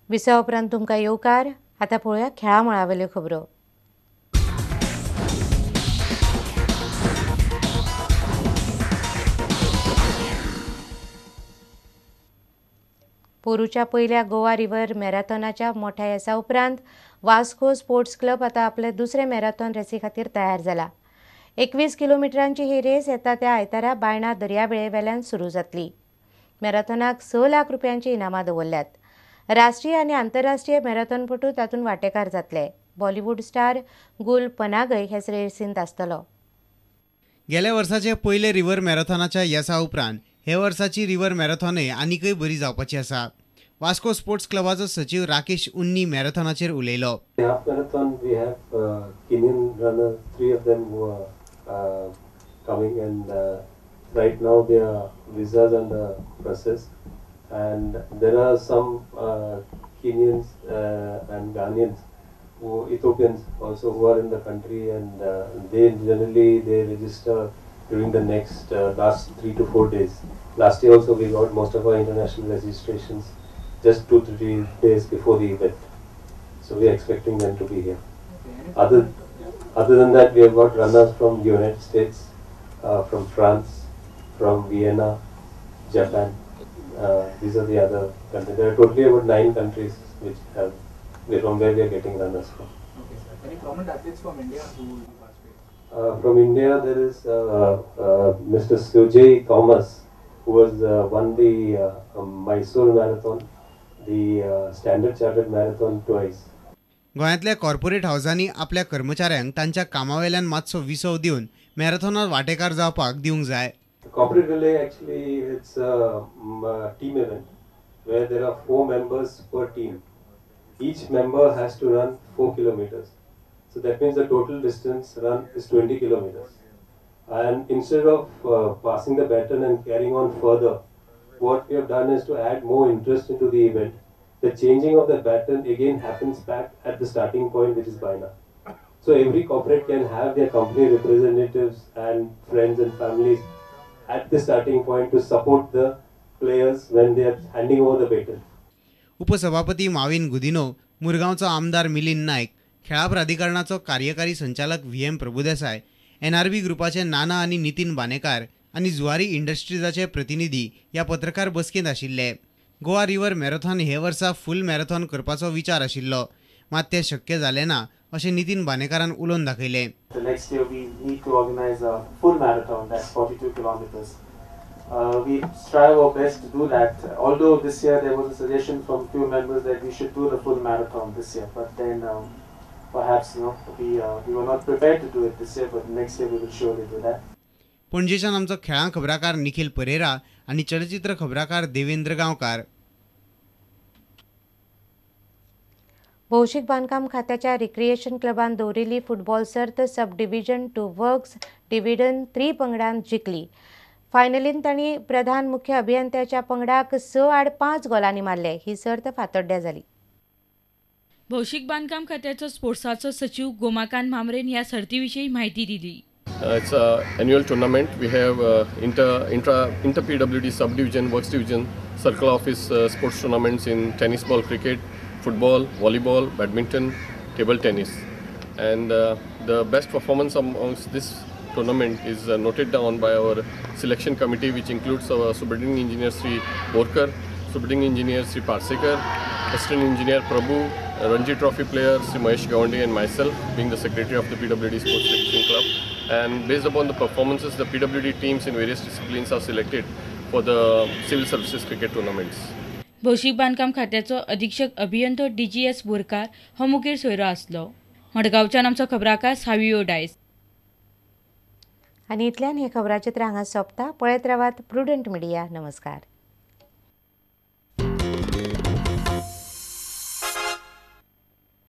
विसा उपरांत तुमकां येवकार. आतां पळोवया खेळा मळावेल्यो खबरो. पोरूच्या पयल्या गोवा रिव्हर मॅरेथॉनाच्या मोठ्या येसा उपरांत वास्को स्पोर्ट्स क्लब आतां आपले दुसरे मॅरेथॉन रेसी खातीर तयार जाला. 21 किलोमिटरांची ही रेस येता त्या आयतारा बायणा दर्यावेळेवेल्यान सुरू जातली. मॅरेथॉनाक 6 लाख रुपयांची इनामां दवरल्यात. राष्ट्रीय आनी आंतरराष्ट्रीय मॅरेथॉनपटू तातूंत वांटेकार जातले. बॉलिवूड स्टार गुल पनागय हे रेसींत आसतलो. गेल्या वर्साचे पयले रिव्हर मॅरेथॉनाच्या येसा उपरांत हे वर्साची रिव्हर मॅरेथॉनय आनीकय बरी जावपाची आसा. वास्को स्पोर्ट्स क्लबाचो सचिव राकेश उन्नी मॅरेथॉनाचेर उलयलो. Half marathon we have Kenyan runners, 3 of them who are coming, and right now their visas under process, and there are some Kenyans and Ghanaians, Ethiopians also who are in the country, and they generally register during the next last 3 to 4 days. Last year also we got most of our international registrations just 2 to 3 days before the event. So we are expecting them to be here. Other than that, we have got runners from the United States, from France, from Vienna, Japan. These are the other countries. There are totally about 9 countries which have from where we are getting runners from. Okay, sir. Any prominent athletes from India who will participate? From India, there is Mr. Sujay Thomas, who was won the Mysore Marathon, the Standard Chartered Marathon twice. गोंयांतल्या corporate हावजांनी आपल्या कर्मचाऱ्यांक तांच्या कामावेल्यान मातसो विसव दिवन मॅरेथॉनात वांटेकार जावपाक दिवंक जाय. Corporate relay actually it's a team event where there are 4 members per team. Each member has to run 4 kilometers. So that means the total distance run is 20 kilometers. And instead of passing the baton and carrying on further, what we have done is to add more interest into the event. The changing of the baton again happens back at the starting point, which is Baina. So every corporate can have their company representatives and friends and families at the starting point to support the players when they are handing over the baton. उपसभापती माविन गुदिनो, मुरगांवचो आमदार मिलिंद नायक, खेळा प्राधिकरणाचो कार्यकारी संचालक VM Prabhudesai, NRB ग्रुपाचे नाना आनी नितीन बानेकार आनी जुवारी इंडस्ट्रीजाचे प्रतिनिधी ह्या पत्रकार बसकेंत आशिल्ले. गोवा रिव्हर मॅरेथॉन हे वर्सा फूल मॅरेथॉन करपाचो विचार आशिल्लो, मात तें शक्य जालें ना अशें नितीन बानेकारान उलोवन दाखयलें. The next year we need to organize a full marathon, that's 42 kilometers. We strive our best to do that. Although this year there was a suggestion from few members that we should do the full marathon this year, but then perhaps we were not prepared to do it this year, but next year we will surely do that. पणजेच्यान आमचो खेळां खबराकार निखिल परेरा आनी चलचित्र खबराकार देवेंद्र गांवकार. भौशीक बांदकाम खात्याच्या recreation क्लबान दवरिल्ली football सर्त सब डिव्हिजन 2 वर्क्स डिव्हिजन 3 पंगडांत जिखली. फायनलींत तांणी प्रधान मुख्य अभियंत्याच्या पंगडाक 6-5 गोलांनी मारले. ही सर्त फातोड्ड्या जाली. भौशीक बांदकाम खात्याचो स्पोर्ट्साचो सचिव गोमाकांत मामरेन ह्या सर्तीविशीं म्हायती दिली. It's an annual tournament. We have inter PWD subdivision, works division, circle office sports tournaments in tennis ball, cricket, football, volleyball, badminton, table tennis, and the best performance amongst this tournament is noted down by our selection committee, which includes our superintendent engineer Sri Borkar, superintendent engineer Sri Parsekar, assistant engineer Prabhu, Ranji Trophy player Sri Mahesh Gawande, and myself being the secretary of the PWD Sports Selection Club. And based upon the performances, the PWD teams in various disciplines are selected for the civil services cricket tournaments. भौशीक बांदकाम खात्याचो अधीक्षक अभियंतो DGS Borkar हो मुखेल सोयरो आसलो. मडगांवच्यान आमचो खबराकार सावियो डायस. आनी इतल्यान हे खबराचित्र हांगा सोंपता. पळयत रावात प्रुडंट मिडिया. नमस्कार.